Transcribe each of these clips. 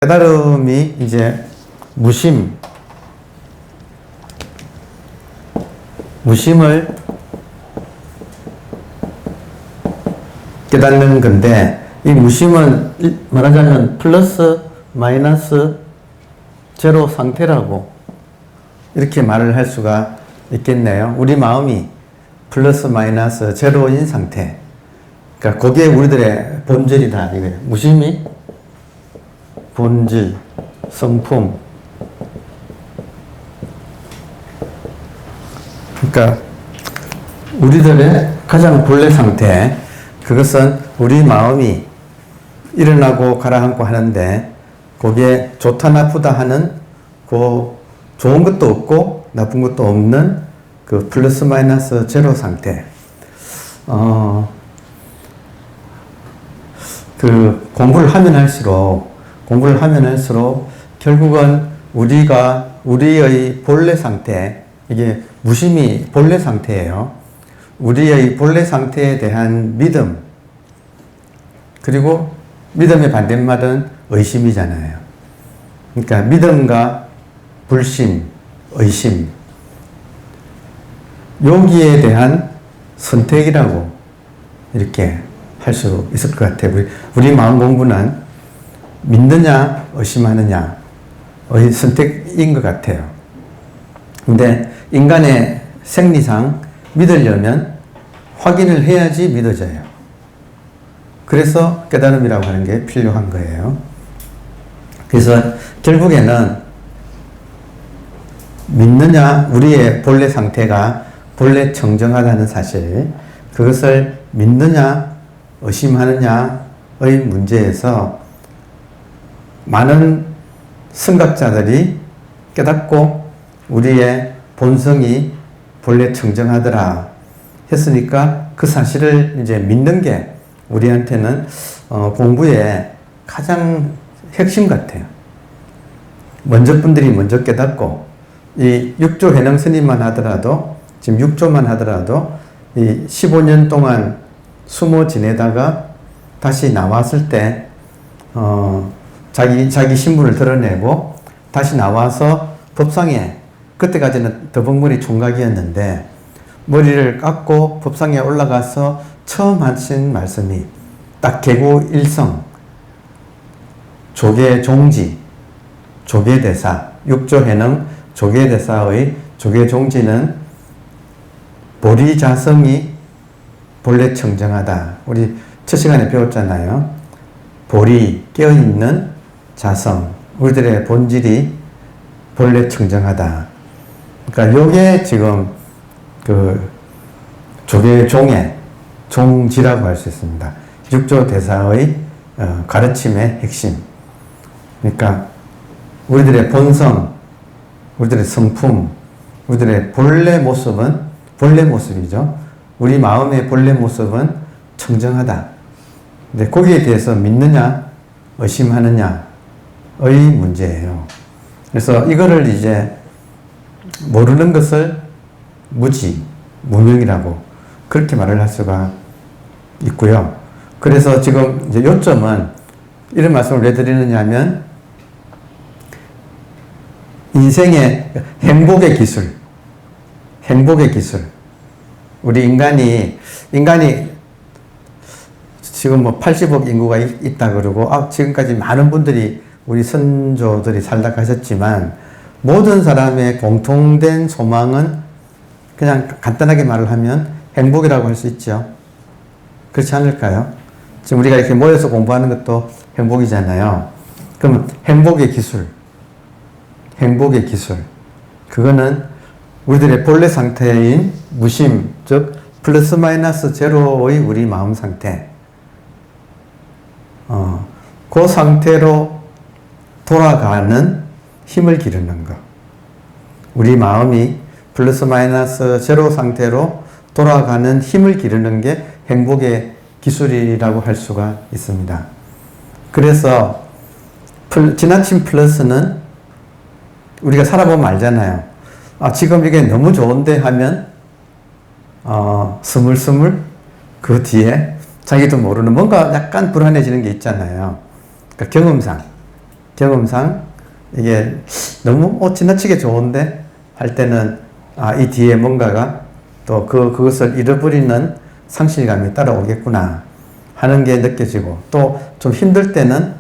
깨달음이 이제 무심을 깨닫는 건데, 이 무심은 말하자면 플러스 마이너스 제로 상태라고 이렇게 말을 할 수가 있겠네요. 우리 마음이 플러스 마이너스 제로인 상태. 그러니까 그게 우리들의 본질이다 이거예요. 무심이 본질, 성품. 그러니까 우리들의 가장 본래 상태, 그것은 우리 마음이 일어나고 가라앉고 하는데, 거기에 좋다 나쁘다 하는 그 좋은 것도 없고 나쁜 것도 없는 그 플러스 마이너스 제로 상태. 그 공부를 하면 할수록 결국은 우리의 본래 상태, 이게 무심이 본래 상태예요. 우리의 본래 상태에 대한 믿음, 그리고 믿음의 반대말은 의심이잖아요. 그러니까 믿음과 불신, 의심, 여기에 대한 선택이라고 이렇게 할 수 있을 것 같아요. 우리 마음 공부는 믿느냐, 의심하느냐의 선택인 것 같아요. 근데 인간의 생리상 믿으려면 확인을 해야지 믿어져요. 그래서 깨달음이라고 하는 게 필요한 거예요. 그래서 결국에는 믿느냐, 우리의 본래 상태가 본래 청정하다는 사실, 그것을 믿느냐, 의심하느냐의 문제에서 많은 선각자들이 깨닫고 우리의 본성이 본래 청정하더라 했으니까 그 사실을 이제 믿는 게 우리한테는 공부의 가장 핵심 같아요. 먼저 분들이 먼저 깨닫고, 이 6조 해능 스님만 하더라도, 지금 6조만 하더라도 이 15년 동안 숨어 지내다가 다시 나왔을 때 자기 신분을 드러내고 다시 나와서 법상에, 그때까지는 더벅머리 총각이었는데 머리를 깎고 법상에 올라가서 처음 하신 말씀이 딱 개구 일성, 조계종지, 조계대사, 6조 해능 조계대사의 조계종지는 보리자성이 본래 청정하다. 우리 첫 시간에 배웠잖아요. 보리, 깨어있는 자성, 우리들의 본질이 본래 청정하다. 그러니까 요게 지금 그 조계종의 종지라고 할 수 있습니다. 6조 대사의 가르침의 핵심. 그러니까 우리들의 본성, 우리들의 성품, 우리들의 본래 모습이죠. 우리 마음의 본래 모습은 청정하다. 근데 거기에 대해서 믿느냐, 의심하느냐의 문제예요. 그래서 이거를 이제 모르는 것을 무명이라고 그렇게 말을 할 수가 있고요. 그래서 지금 이제 요점은 이런 말씀을 왜 드리느냐면, 인생의 행복의 기술. 우리 인간이 지금 뭐 80억 인구가 있다 그러고, 지금까지 많은 분들이, 우리 선조들이 살다 가셨지만, 모든 사람의 공통된 소망은 그냥 간단하게 말을 하면 행복이라고 할 수 있죠. 그렇지 않을까요? 지금 우리가 이렇게 모여서 공부하는 것도 행복이잖아요. 그러면 행복의 기술. 그거는 우리들의 본래 상태인 무심, 즉 플러스 마이너스 제로의 우리 마음 상태. 그 상태로 돌아가는 힘을 기르는 것. 우리 마음이 플러스 마이너스 제로 상태로 돌아가는 힘을 기르는 게 행복의 기술이라고 할 수가 있습니다. 그래서 지나친 플러스는 우리가 살아보면 알잖아요. 지금 이게 너무 좋은데 하면 스물스물 그 뒤에 자기도 모르는 뭔가 약간 불안해지는 게 있잖아요. 그러니까 경험상 경험상 이게 너무 지나치게 좋은데 할 때는 이 뒤에 뭔가가 또 그것을 잃어버리는 상실감이 따라오겠구나 하는 게 느껴지고, 또 좀 힘들 때는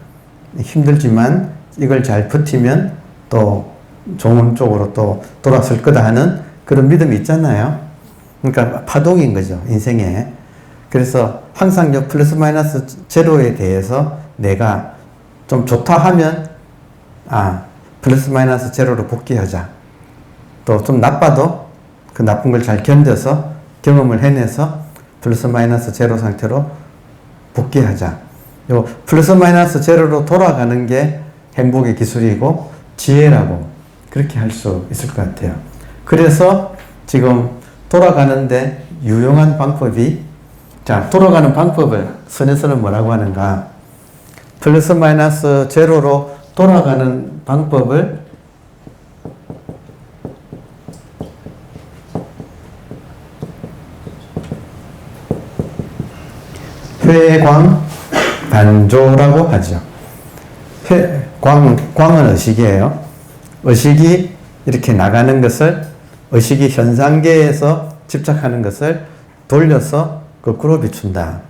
힘들지만 이걸 잘 버티면 또 좋은 쪽으로 또 돌아설 거다 하는 그런 믿음이 있잖아요. 그러니까 파동인 거죠, 인생에. 그래서 항상 플러스 마이너스 제로에 대해서 내가 좀 좋다 하면 플러스 마이너스 제로로 복귀하자. 또 좀 나빠도 그 나쁜 걸 잘 견뎌서 경험을 해내서 플러스 마이너스 제로 상태로 복귀하자. 요 플러스 마이너스 제로로 돌아가는 게 행복의 기술이고 지혜라고 그렇게 할 수 있을 것 같아요. 그래서 지금 돌아가는데 유용한 방법이, 돌아가는 방법을 선에서는 뭐라고 하는가? 플러스 마이너스 제로로 돌아가는 방법을 회광반조라고 하죠. 광은 의식이에요. 의식이 이렇게 나가는 것을, 의식이 현상계에서 집착하는 것을 돌려서 거꾸로 비춘다.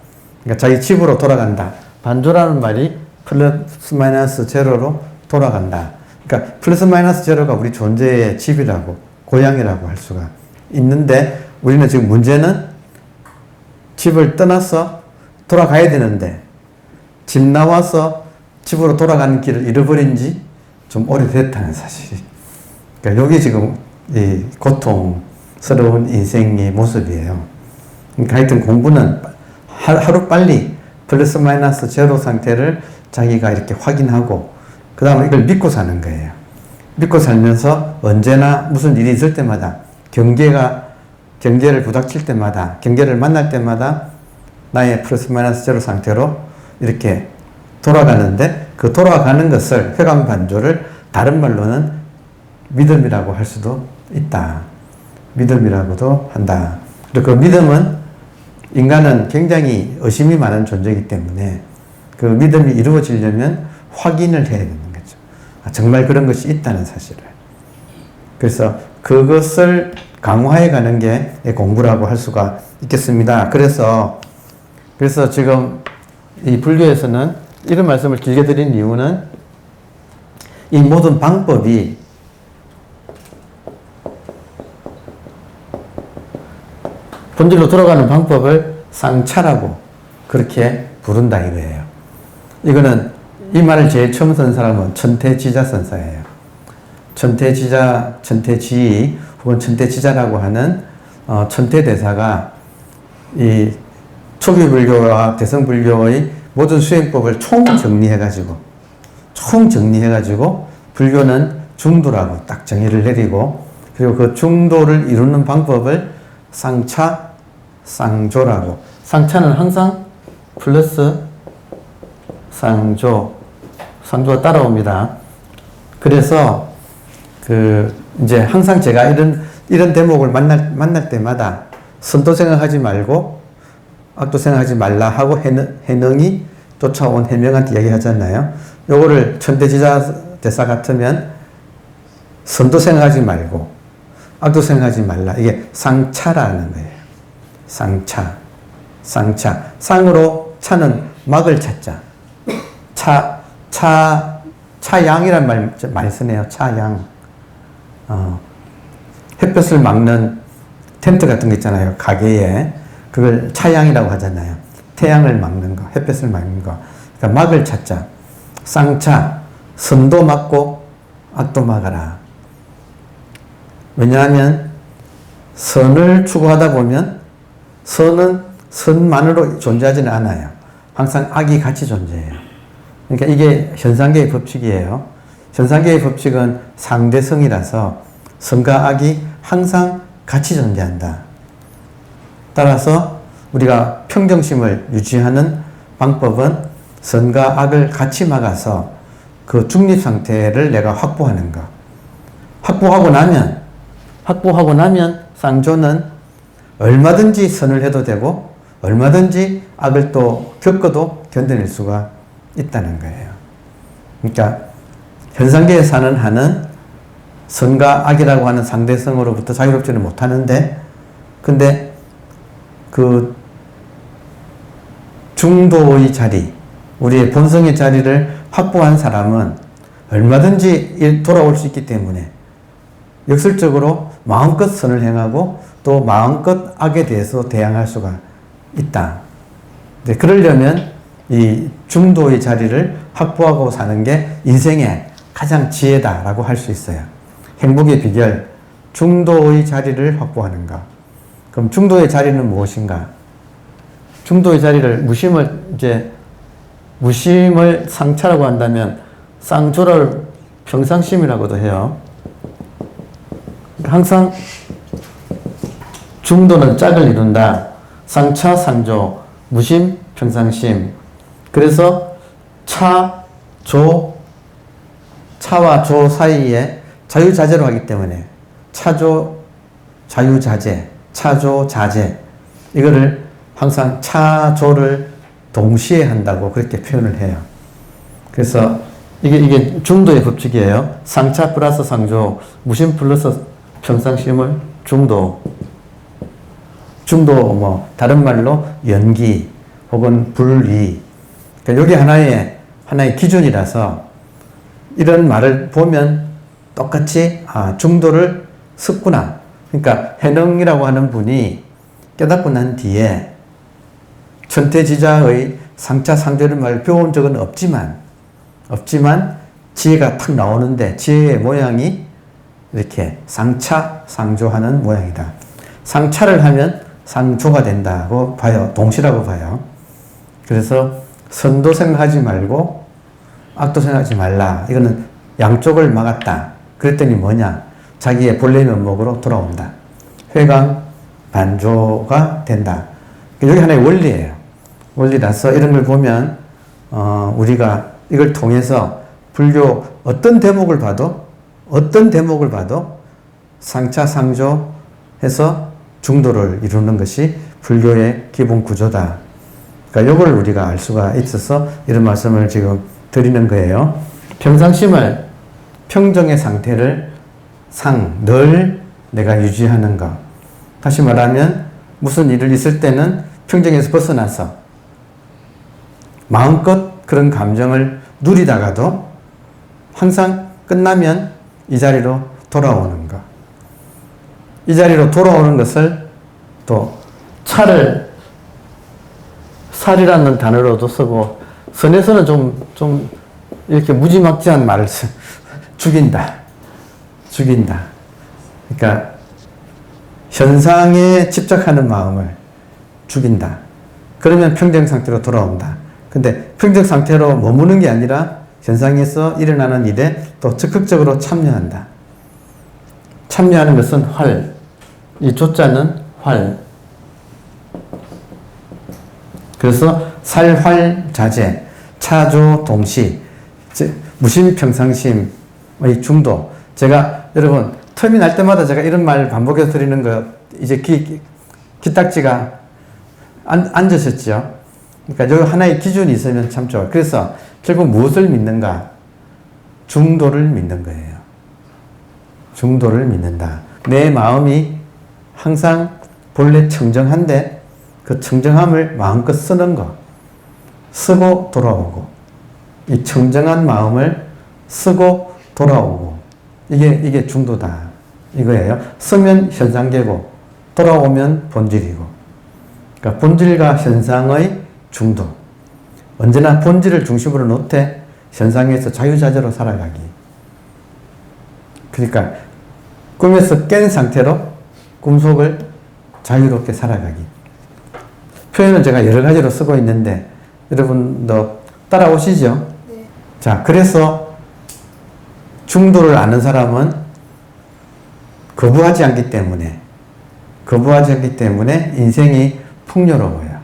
그러니까 자기 집으로 돌아간다. 반조라는 말이 플러스 마이너스 제로로 돌아간다. 그러니까 플러스 마이너스 제로가 우리 존재의 집이라고, 고향이라고 할 수가 있는데, 우리는 지금 문제는 집을 떠나서 돌아가야 되는데 집 나와서 집으로 돌아가는 길을 잃어버린 지 좀 오래됐다는 사실이. 그러니까 여기 지금 이 고통스러운 인생의 모습이에요. 그러니까 하여튼 공부는 하루 빨리 플러스 마이너스 제로 상태를 자기가 이렇게 확인하고 그 다음에 이걸 믿고 사는 거예요. 믿고 살면서 언제나 무슨 일이 있을 때마다 경계를 부닥칠 때마다, 경계를 만날 때마다 나의 플러스 마이너스 제로 상태로 이렇게 돌아가는데, 그 돌아가는 것을, 회광반조를 다른 말로는 믿음이라고 할 수도 있다. 믿음이라고도 한다. 그리고 그 믿음은, 인간은 굉장히 의심이 많은 존재이기 때문에 그 믿음이 이루어지려면 확인을 해야 되는 거죠. 정말 그런 것이 있다는 사실을. 그래서 그것을 강화해 가는 게 공부라고 할 수가 있겠습니다. 그래서 지금 이 불교에서는 이런 말씀을 길게 드린 이유는, 이 모든 방법이 본질로 돌아가는 방법을 상차라고 그렇게 부른다 이거예요. 이거는, 이 말을 제일 처음 쓴 사람은 천태지자 선사예요. 천태지 혹은 천태지자라고 하는 천태대사가 이 초기 불교와 대성 불교의 모든 수행법을 총정리해가지고 불교는 중도라고 딱 정의를 내리고, 그리고 그 중도를 이루는 방법을 상차, 쌍조라고. 상차는 항상 플러스 상조가 따라옵니다. 그래서 이제 항상 제가 이런 대목을 만날 때마다 선도 생각하지 말고 악도 생각하지 말라 하고 해능이 쫓아온 해명한테 이야기하잖아요. 요거를 천대지자 대사 같으면 선도 생각하지 말고 악도 생각하지 말라. 이게 상차라는 거예요. 상차. 상으로 차는 막을 찾자. 차양이란 말 많이 쓰네요. 차양. 햇볕을 막는 텐트 같은 거 있잖아요. 가게에. 그걸 차양이라고 하잖아요. 태양을 막는 거, 햇볕을 막는 거. 그러니까 막을 찾자. 쌍차, 선도 막고 악도 막아라. 왜냐하면 선을 추구하다 보면 선은 선만으로 존재하지는 않아요. 항상 악이 같이 존재해요. 그러니까 이게 현상계의 법칙이에요. 현상계의 법칙은 상대성이라서 선과 악이 항상 같이 존재한다. 따라서 우리가 평정심을 유지하는 방법은 선과 악을 같이 막아서 그 중립 상태를 내가 확보하는 것. 확보하고 나면 쌍조는 얼마든지 선을 해도 되고 얼마든지 악을 또 겪어도 견뎌낼 수가 있다는 거예요. 그러니까 현상계에 사는 한은 선과 악이라고 하는 상대성으로부터 자유롭지는 못하는데, 근데 그 중도의 자리, 우리의 본성의 자리를 확보한 사람은 얼마든지 돌아올 수 있기 때문에 역설적으로 마음껏 선을 행하고 또 마음껏 악에 대해서 대항할 수가 있다. 네, 그러려면 이 중도의 자리를 확보하고 사는 게 인생의 가장 지혜다라고 할 수 있어요. 행복의 비결, 중도의 자리를 확보하는가. 그럼 중도의 자리는 무엇인가? 중도의 자리를 무심을 상차라고 한다면 쌍조를 평상심이라고도 해요. 항상 중도는 짝을 이룬다. 상차, 상조, 무심, 평상심. 그래서 차와 조 사이에 자유자재로 하기 때문에 차조, 자유자재, 차조, 자재. 이거를 항상 차조를 동시에 한다고 그렇게 표현을 해요. 그래서 이게 중도의 법칙이에요. 상차 플러스 상조, 무심 플러스 평상심을 중도. 중도 다른 말로 연기 혹은 불위. 그러니까 여기 하나의 기준이라서 이런 말을 보면 똑같이 중도를 섰구나. 그러니까 해능이라고 하는 분이 깨닫고 난 뒤에 천태지자의 상차 상조를 말 배운 적은 없지만 지혜가 탁 나오는데 지혜의 모양이 이렇게 상차 상조하는 모양이다. 상차를 하면 상조가 된다고 봐요. 동시라고 봐요. 그래서 선도 생각하지 말고 악도 생각하지 말라. 이거는 양쪽을 막았다. 그랬더니 뭐냐? 자기의 본래 면목으로 돌아온다. 회강 반조가 된다. 여기 하나의 원리예요. 원리라서 이런 걸 보면 우리가 이걸 통해서 불교 어떤 대목을 봐도 상차 상조 해서 중도를 이루는 것이 불교의 기본 구조다. 그러니까 이걸 우리가 알 수가 있어서 이런 말씀을 지금 드리는 거예요. 평상심을 평정의 상태를 늘 내가 유지하는가. 다시 말하면 무슨 일을 있을 때는 평정에서 벗어나서 마음껏 그런 감정을 누리다가도 항상 끝나면 이 자리로 돌아오는 것. 이 자리로 돌아오는 것을 또 살이라는 단어로도 쓰고 선에서는 좀 이렇게 무지막지한 말을 죽인다. 그러니까 현상에 집착하는 마음을 죽인다. 그러면 평정 상태로 돌아온다. 근데 평정 상태로 머무는 게 아니라 현상에서 일어나는 일에 또 적극적으로 참여한다. 참여하는 것은 활. 이 조자는 활. 그래서 살활자재, 차조 동시, 무심 평상심의 중도. 제가 여러분 텀이 날 때마다 제가 이런 말 반복해서 드리는 거 이제 기딱지가 앉으셨죠. 그러니까 여기 하나의 기준이 있으면 참 좋아요. 그래서 결국 무엇을 믿는가? 중도를 믿는 거예요. 중도를 믿는다. 내 마음이 항상 본래 청정한데 그 청정함을 마음껏 쓰는 거. 쓰고 돌아오고. 이 청정한 마음을 쓰고 돌아오고. 이게 중도다. 이거예요. 쓰면 현상계고 돌아오면 본질이고. 그러니까 본질과 현상의 중도. 언제나 본질을 중심으로 놓되 현상에서 자유자재로 살아가기. 그러니까 꿈에서 깬 상태로 꿈속을 자유롭게 살아가기. 표현은 제가 여러 가지로 쓰고 있는데 여러분도 따라오시죠? 네. 자, 그래서 중도를 아는 사람은 거부하지 않기 때문에 인생이 풍요로워요.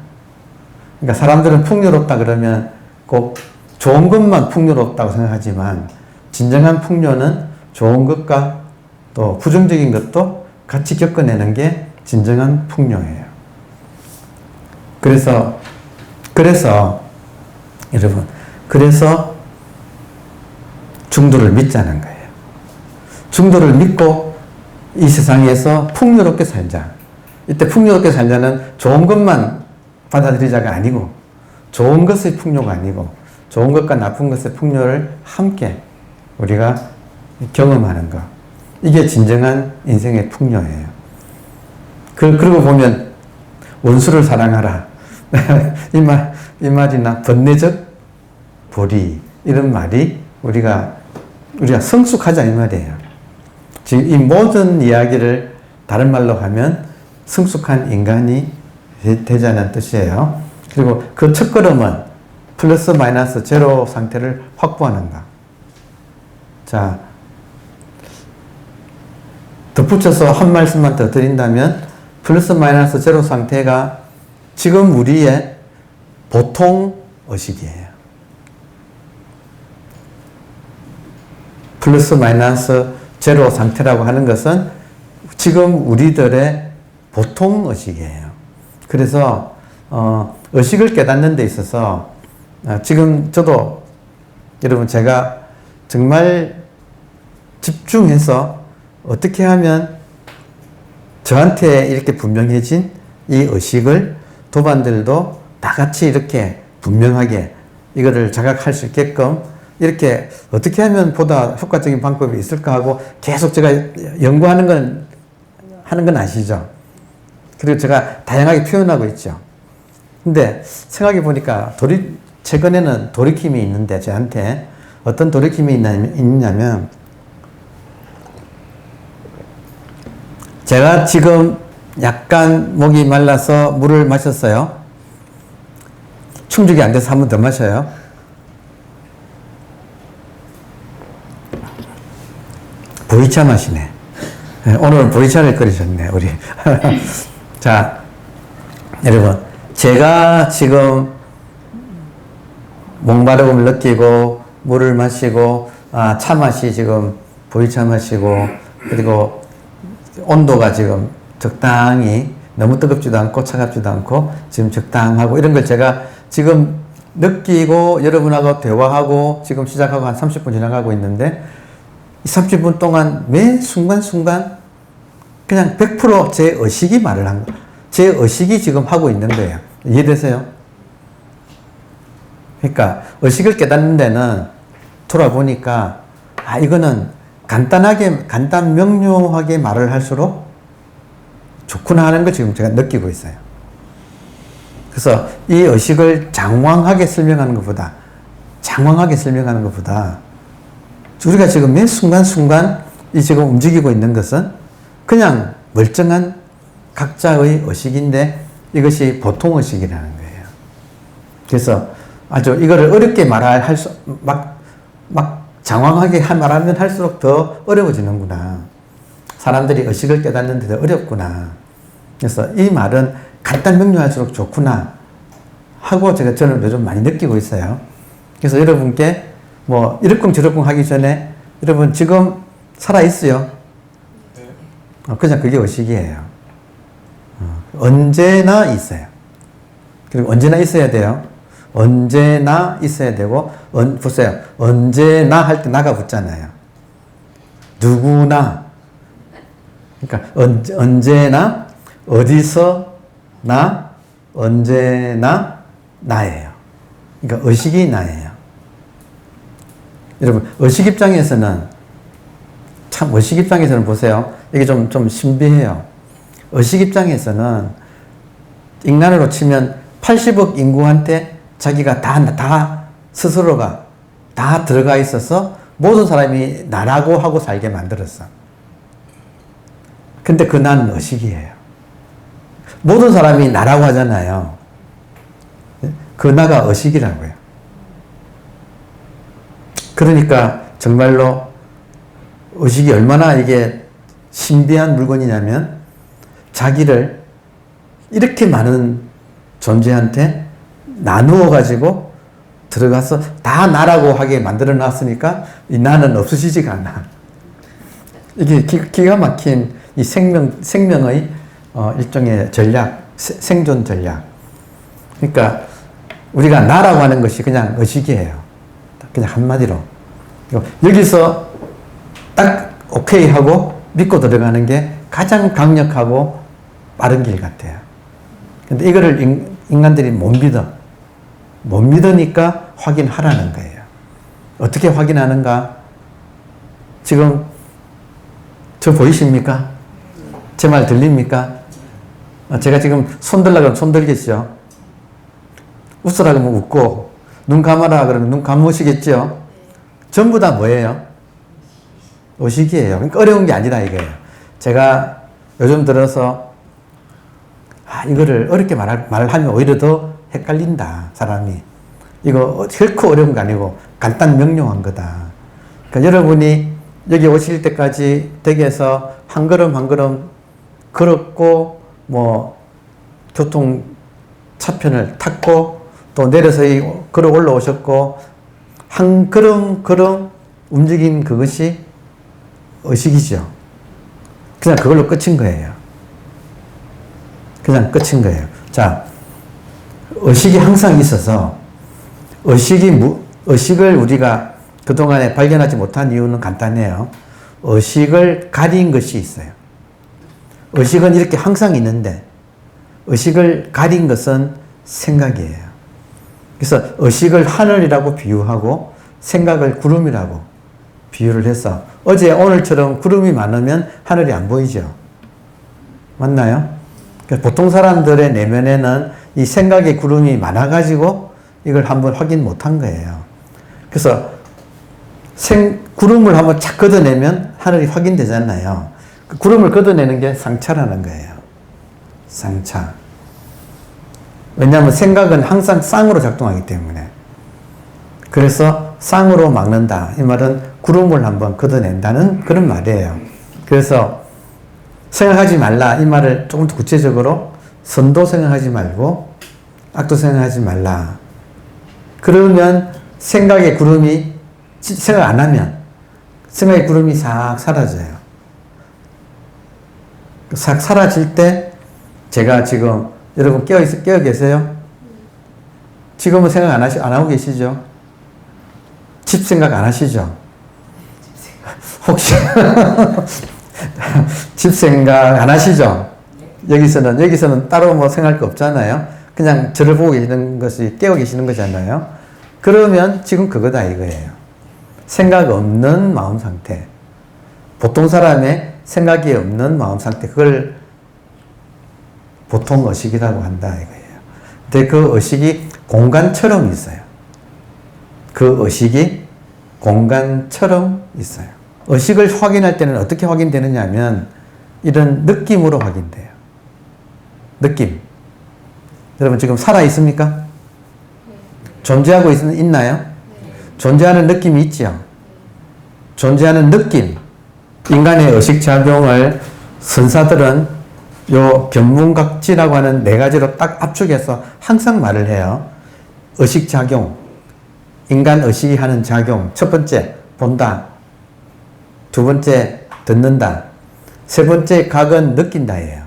그러니까 사람들은 풍요롭다 그러면 꼭 좋은 것만 풍요롭다고 생각하지만 진정한 풍요는 좋은 것과 또 부정적인 것도 같이 겪어내는 게 진정한 풍요예요. 그래서 여러분, 중도를 믿자는 거예요. 중도를 믿고 이 세상에서 풍요롭게 살자. 이때 풍요롭게 살자는 좋은 것만 받아들이자가 아니고 좋은 것의 풍요가 아니고 좋은 것과 나쁜 것의 풍요를 함께 우리가 경험하는 것. 이게 진정한 인생의 풍요예요. 그러고 보면 원수를 사랑하라. 이 말이나 번뇌적 불의 이런 말이 우리가 성숙하자 이 말이에요. 지금 이 모든 이야기를 다른 말로 하면 성숙한 인간이 되자는 뜻이에요. 그리고 그 첫걸음은 플러스 마이너스 제로 상태를 확보하는 것. 자, 덧붙여서 한 말씀만 더 드린다면 플러스 마이너스 제로 상태가 지금 우리의 보통 의식이에요. 플러스 마이너스 제로 상태라고 하는 것은 지금 우리들의 보통 의식이에요. 그래서 의식을 깨닫는 데 있어서 지금 저도 여러분 제가 정말 집중해서 어떻게 하면 저한테 이렇게 분명해진 이 의식을 도반들도 다 같이 이렇게 분명하게 이거를 자각할 수 있게끔 이렇게 어떻게 하면 보다 효과적인 방법이 있을까 하고 계속 제가 연구하는 하는 건 아시죠? 그리고 제가 다양하게 표현하고 있죠. 근데 생각해 보니까 최근에는 돌이킴이 있는데 저한테 어떤 돌이킴이 있냐면 제가 지금 약간 목이 말라서 물을 마셨어요. 충족이 안 돼서 한 번 더 마셔요. 보이차 마시네. 오늘 보이차를 끓이셨네, 우리. 자, 여러분. 제가 지금 목마름을 느끼고 물을 마시고, 차 맛이 지금 보이차 마시고, 그리고 온도가 지금 적당히 너무 뜨겁지도 않고 차갑지도 않고 지금 적당하고 이런 걸 제가 지금 느끼고 여러분하고 대화하고 지금 시작하고 한 30분 지나가고 있는데 이 30분 동안 매 순간순간 그냥 100% 제 의식이 말을 한 거예요. 제 의식이 지금 하고 있는 거예요. 이해되세요? 그러니까 의식을 깨닫는 데는 돌아보니까 이거는 간단 명료하게 말을 할수록 좋구나 하는 걸 지금 제가 느끼고 있어요. 그래서 이 의식을 장황하게 설명하는 것보다 우리가 지금 매 순간순간 이 지금 움직이고 있는 것은 그냥 멀쩡한 각자의 의식인데 이것이 보통 의식이라는 거예요. 그래서 아주 이거를 어렵게 장황하게 말하면 할수록 더 어려워지는구나. 사람들이 의식을 깨닫는 데도 어렵구나. 그래서 이 말은 간단 명료할수록 좋구나 하고 저는 요즘 많이 느끼고 있어요. 그래서 여러분께 뭐 이러쿵저러쿵 하기 전에 여러분 지금 살아있어요. 그냥 그게 의식이에요. 언제나 있어요. 그리고 언제나 있어야 돼요. 언제나 있어야 되고, 보세요. 언제나 할 때 나가 붙잖아요. 누구나. 그러니까 언제나, 어디서 나, 언제나 나예요. 그러니까 의식이 나예요. 여러분, 의식 입장에서는 보세요. 이게 좀 신비해요. 의식 입장에서는 인간으로 치면 80억 인구한테 자기가 스스로가 다 들어가 있어서 모든 사람이 나라고 하고 살게 만들었어. 근데 그 나는 의식이에요. 모든 사람이 나라고 하잖아요. 그 나가 의식이라고요. 그러니까 정말로 의식이 얼마나 이게 신비한 물건이냐면 자기를 이렇게 많은 존재한테 나누어 가지고 들어가서 다 나라고 하게 만들어 놨으니까 이 나는 없어지지가 않아. 이게 기가 막힌 이 생명의 일종의 전략, 생존 전략. 그러니까 우리가 나라고 하는 것이 그냥 의식이에요. 그냥 한마디로. 여기서 딱 오케이 하고 믿고 들어가는 게 가장 강력하고 빠른 길 같아요. 근데 이거를 인간들이 못 믿어. 못 믿으니까 확인하라는 거예요. 어떻게 확인하는가? 지금 저 보이십니까? 제 말 들립니까? 제가 지금 손 들라 그러면 손 들겠죠? 웃으라 그러면 웃고, 눈 감아라 그러면 눈 감으시겠죠? 전부 다 뭐예요? 의식이에요. 그러니까 어려운 게 아니라 이거예요. 제가 요즘 들어서, 이거를 어렵게 말하면 오히려 더 헷갈린다, 사람이. 이거 결코 어려운 거 아니고 간단 명료한 거다. 그러니까 여러분이 여기 오실 때까지 댁에서 한 걸음 한 걸음 걸었고, 교통 차편을 탔고, 또 내려서 걸어 올라오셨고, 한 걸음 걸음 움직인 그것이 의식이죠. 그냥 그걸로 끝인 거예요. 그냥 끝인 거예요. 자, 의식이 항상 있어서, 의식을 우리가 그동안에 발견하지 못한 이유는 간단해요. 의식을 가린 것이 있어요. 의식은 이렇게 항상 있는데, 의식을 가린 것은 생각이에요. 그래서 의식을 하늘이라고 비유하고, 생각을 구름이라고 비유를 해서, 어제 오늘처럼 구름이 많으면 하늘이 안 보이죠. 맞나요? 보통 사람들의 내면에는 이 생각의 구름이 많아가지고 이걸 한번 확인 못한 거예요. 그래서 구름을 한번 착 걷어내면 하늘이 확인되잖아요. 그 구름을 걷어내는 게 상차라는 거예요. 상차. 왜냐하면 생각은 항상 쌍으로 작동하기 때문에. 그래서 쌍으로 막는다. 이 말은 구름을 한번 걷어낸다는 그런 말이에요. 그래서 생각하지 말라. 이 말을 조금 더 구체적으로 선도 생각하지 말고 악도 생각하지 말라. 그러면 생각의 구름이 생각 안 하면 생각의 구름이 싹 사라져요. 싹 사라질 때 제가 지금 여러분 깨어 계세요? 지금은 생각 안 하고 계시죠? 집 생각 안 하시죠? 혹시 집 생각 안 하시죠? 여기서는 따로 생각할 거 없잖아요. 그냥 저를 보고 계시는 것이 깨어 계시는 거잖아요. 그러면 지금 그거다 이거예요. 생각 없는 마음 상태. 보통 사람의 생각이 없는 마음 상태. 그걸 보통 의식이라고 한다 이거예요. 근데 그 의식이 공간처럼 있어요. 그 의식이 공간처럼 있어요. 의식을 확인할 때는 어떻게 확인되느냐 하면 이런 느낌으로 확인돼요. 느낌. 여러분 지금 살아 있습니까? 존재하고 있나요? 존재하는 느낌이 있죠. 존재하는 느낌. 인간의 의식작용을 선사들은 요 견문각지라고 하는 네 가지로 딱 압축해서 항상 말을 해요. 의식작용. 인간 의식이 하는 작용. 첫 번째, 본다. 두 번째, 듣는다. 세 번째, 각은 느낀다예요.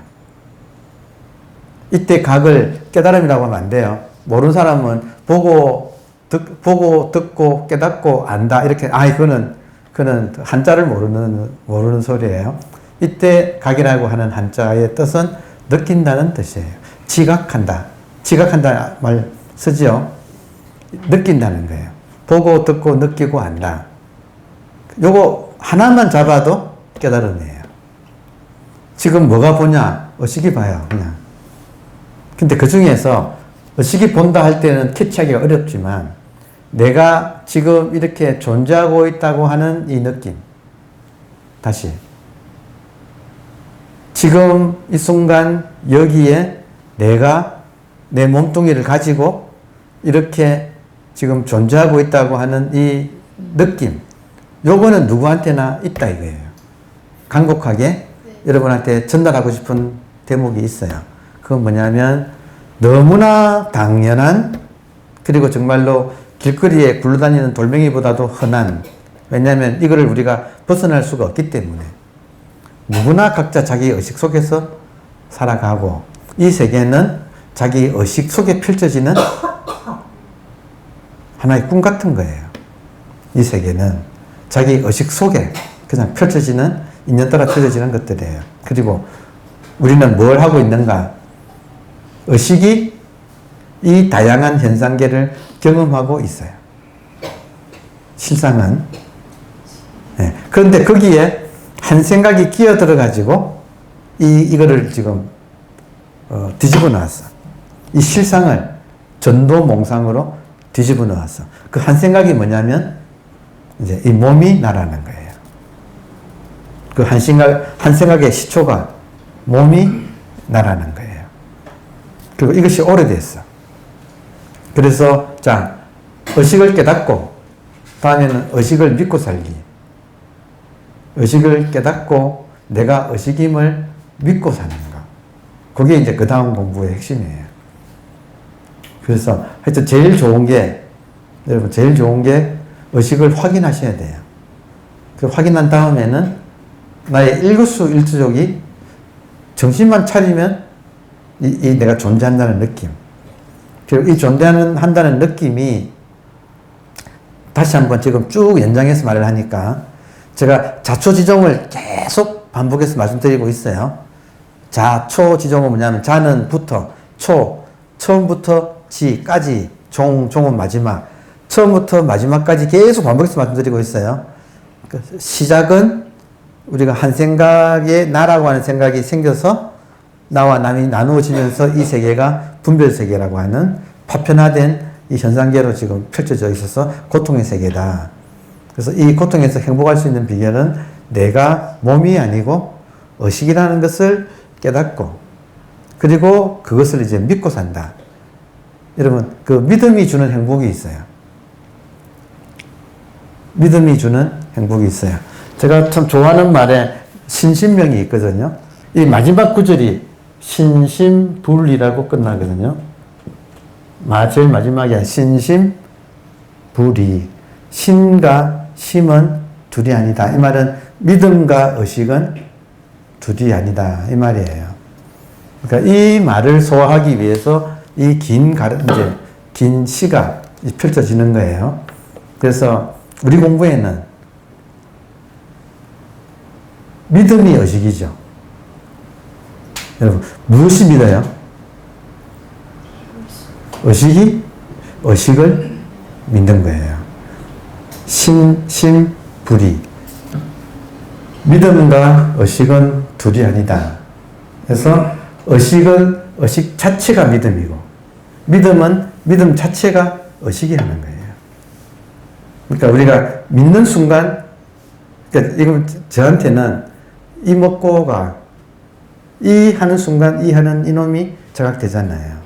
이때 각을 깨달음이라고 하면 안 돼요. 모르는 사람은 보고 듣고 깨닫고 안다. 이렇게, 그는 한자를 모르는 소리예요. 이때 각이라고 하는 한자의 뜻은 느낀다는 뜻이에요. 지각한다. 지각한다 말 쓰죠. 느낀다는 거예요. 보고 듣고 느끼고 안다. 요거 하나만 잡아도 깨달음이에요. 지금 뭐가 보냐? 의식이 봐요, 그냥. 근데 그 중에서 의식이 본다 할 때는 캐치하기가 어렵지만 내가 지금 이렇게 존재하고 있다고 하는 이 느낌. 다시. 지금 이 순간 여기에 내가 내 몸뚱이를 가지고 이렇게 지금 존재하고 있다고 하는 이 느낌. 요거는 누구한테나 있다 이거예요. 간곡하게 여러분한테 전달하고 싶은 대목이 있어요. 그건 뭐냐면 너무나 당연한, 그리고 정말로 길거리에 굴러다니는 돌멩이보다도 흔한, 왜냐하면 이거를 우리가 벗어날 수가 없기 때문에 누구나 각자 자기 의식 속에서 살아가고, 이 세계는 자기 의식 속에 펼쳐지는 하나의 꿈 같은 거예요. 이 세계는. 자기 의식 속에 그냥 펼쳐지는, 인연 따라 펼쳐지는 것들이에요. 그리고 우리는 뭘 하고 있는가? 의식이 이 다양한 현상계를 경험하고 있어요. 실상은. 네. 그런데 거기에 한 생각이 끼어들어 가지고 이거를 지금 뒤집어 놨어. 이 실상을 전도몽상으로 뒤집어 놓았어. 그 한 생각이 뭐냐면 이제 이 몸이 나라는 거예요. 그 한 생각의 시초가 몸이 나라는 거예요. 그리고 이것이 오래됐어. 그래서 자, 의식을 깨닫고 다음에는 의식을 믿고 살기. 의식을 깨닫고 내가 의식임을 믿고 사는 거. 그게 이제 그 다음 공부의 핵심이에요. 그래서 하여튼 제일 좋은 게, 여러분 제일 좋은 게 의식을 확인하셔야 돼요. 그 확인한 다음에는 나의 일거수일투족이 정신만 차리면 이 내가 존재한다는 느낌. 그리고 이 존재한다는 느낌이 다시 한번 지금 쭉 연장해서 말을 하니까 제가 자초지종을 계속 반복해서 말씀드리고 있어요. 자초지종은 뭐냐면 자는 부터, 처음부터 지까지, 종은 마지막. 처음부터 마지막까지 계속 반복해서 말씀드리고 있어요. 시작은 우리가 한 생각에 나라고 하는 생각이 생겨서 나와 남이 나누어지면서 이 세계가 분별세계라고 하는 파편화된 이 현상계로 지금 펼쳐져 있어서 고통의 세계다. 그래서 이 고통에서 행복할 수 있는 비결은 내가 몸이 아니고 의식이라는 것을 깨닫고 그리고 그것을 이제 믿고 산다. 여러분, 그 믿음이 주는 행복이 있어요. 믿음이 주는 행복이 있어요. 제가 참 좋아하는 말에 신신명이 있거든요. 이 마지막 구절이 신심불이라고 끝나거든요. 제일 마지막에 신심불이. 신과 심은 둘이 아니다. 이 말은 믿음과 의식은 둘이 아니다. 이 말이에요. 그러니까 이 말을 소화하기 위해서 이 긴 시가 펼쳐지는 거예요. 그래서 우리 공부에는 믿음이 의식이죠. 여러분, 무엇이 믿어요? 의식이 의식을 믿는 거예요. 신심불이. 믿음과 의식은 둘이 아니다. 그래서 의식은 의식 자체가 믿음이고 믿음은 믿음 자체가 의식이라는 거예요. 그러니까 우리가 믿는 순간, 그러니까 이건 저한테는 이 먹고가 이 하는 순간 이 하는 이놈이 자각되잖아요.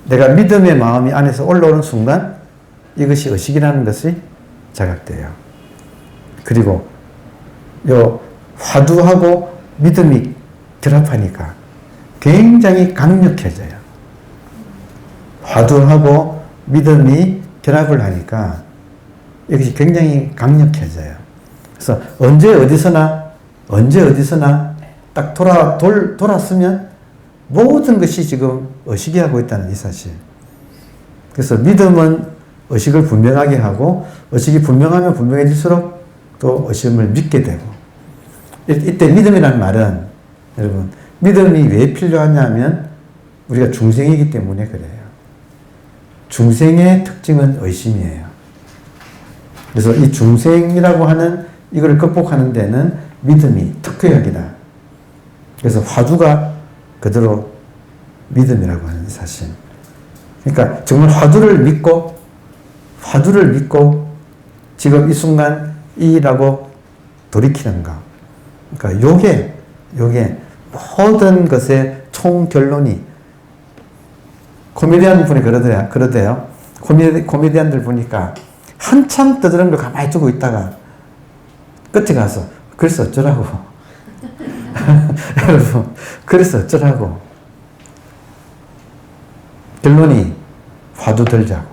내가 믿음의 마음이 안에서 올라오는 순간 이것이 의식이라는 것이 자각돼요. 그리고 요 화두하고 믿음이 결합하니까 굉장히 강력해져요. 화두하고 믿음이 결합을 하니까 이것이 굉장히 강력해져요. 그래서 언제 어디서나 딱 돌았으면 모든 것이 지금 의식이 하고 있다는 이 사실. 그래서 믿음은 의식을 분명하게 하고 의식이 분명하면 분명해질수록 또 의식을 믿게 되고 이때 믿음이라는 말은 여러분 믿음이 왜 필요하냐면 우리가 중생이기 때문에 그래요. 중생의 특징은 의심이에요. 그래서 이 중생이라고 하는 이걸 극복하는 데는 믿음이 특효약이다. 그래서 화두가 그대로 믿음이라고 하는 사실. 그러니까 정말 화두를 믿고 지금 이 순간 이라고 돌이키는 거. 그러니까 요게 모든 것의 총결론이 코미디언 분이 그러대요. 코미디언들 보니까 한참 떠드는 걸 가만히 두고 있다가 끝에 가서 그래서 어쩌라고. 여러분, 그래서 어쩌라고. 결론이 화두 들자고.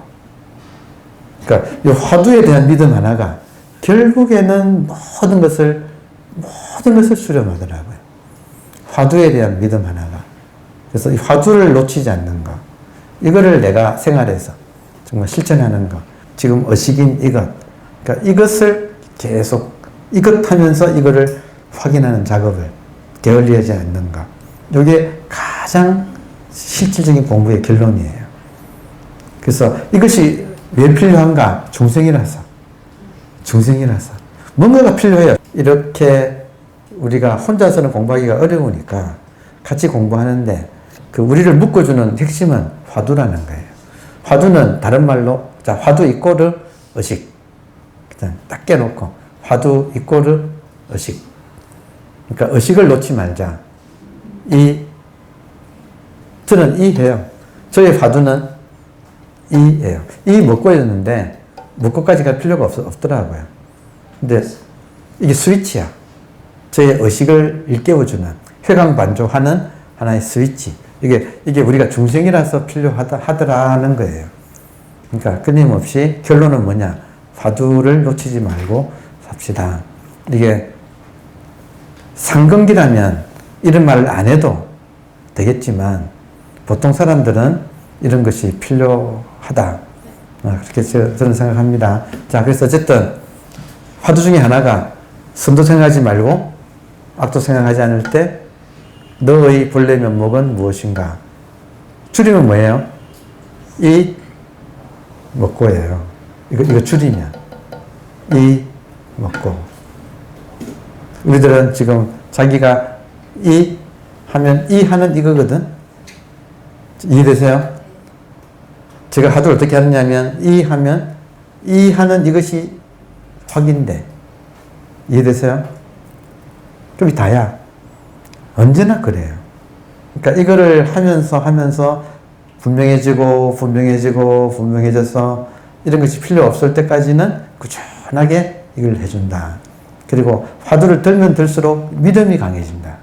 그러니까 이 화두에 대한 믿음 하나가 결국에는 모든 것을 수렴하더라고요. 화두에 대한 믿음 하나가. 그래서 이 화두를 놓치지 않는 거. 이거를 내가 생활에서 정말 실천하는 거. 지금 의식인 이것. 그러니까 이것을 계속 이것 하면서 이거를 확인하는 작업을 게을리하지 않는가. 이게 가장 실질적인 공부의 결론이에요. 그래서 이것이 왜 필요한가? 중생이라서. 뭔가가 필요해요. 이렇게 우리가 혼자서는 공부하기가 어려우니까 같이 공부하는데 그 우리를 묶어주는 핵심은 화두라는 거예요. 화두는 다른 말로, 자, 화두 이꼬르 의식. 그냥 딱 깨놓고, 화두 이꼬르 의식. 그러니까 의식을 놓지 말자. 저는 이해요. 저의 화두는 이예요. 먹고였는데, 먹고까지 갈 필요가 없더라고요. 근데 이게 스위치야. 저의 의식을 일깨워주는, 회광반조하는 하나의 스위치. 이게 우리가 중생이라서 하더라는 거예요. 그러니까 끊임없이 결론은 뭐냐? 화두를 놓치지 말고 삽시다. 이게 상근기라면 이런 말을 안 해도 되겠지만 보통 사람들은 이런 것이 필요하다. 그렇게 저는 생각합니다. 자, 그래서 어쨌든 화두 중에 하나가 선도 생각하지 말고 악도 생각하지 않을 때 너의 본래 면목은 무엇인가? 줄이면 뭐예요? 먹고예요. 이거 줄이면 먹고. 우리들은 지금 자기가 하면 하는 이거거든. 이해되세요? 제가 하도 어떻게 하느냐면 하면 하는 이것이 확인돼. 이해되세요? 그게 다야. 언제나 그래요. 그러니까 이거를 하면서 분명해져서 이런 것이 필요 없을 때까지는 꾸준하게 이걸 해준다. 그리고 화두를 들면 들수록 믿음이 강해진다.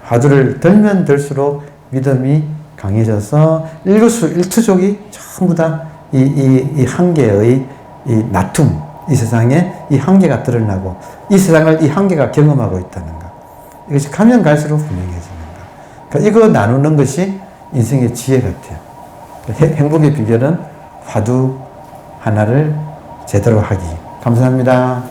화두를 들면 들수록 믿음이 강해져서 일거수일투족이 전부 다 이 한계의 이 나툼, 이 세상에 이 한계가 드러나고 이 세상을 이 한계가 경험하고 있다는 것. 이것이 가면 갈수록 분명해지는 것. 그러니까 이거 나누는 것이 인생의 지혜 같아요. 행복의 비결은 화두 하나를 제대로 하기. 감사합니다.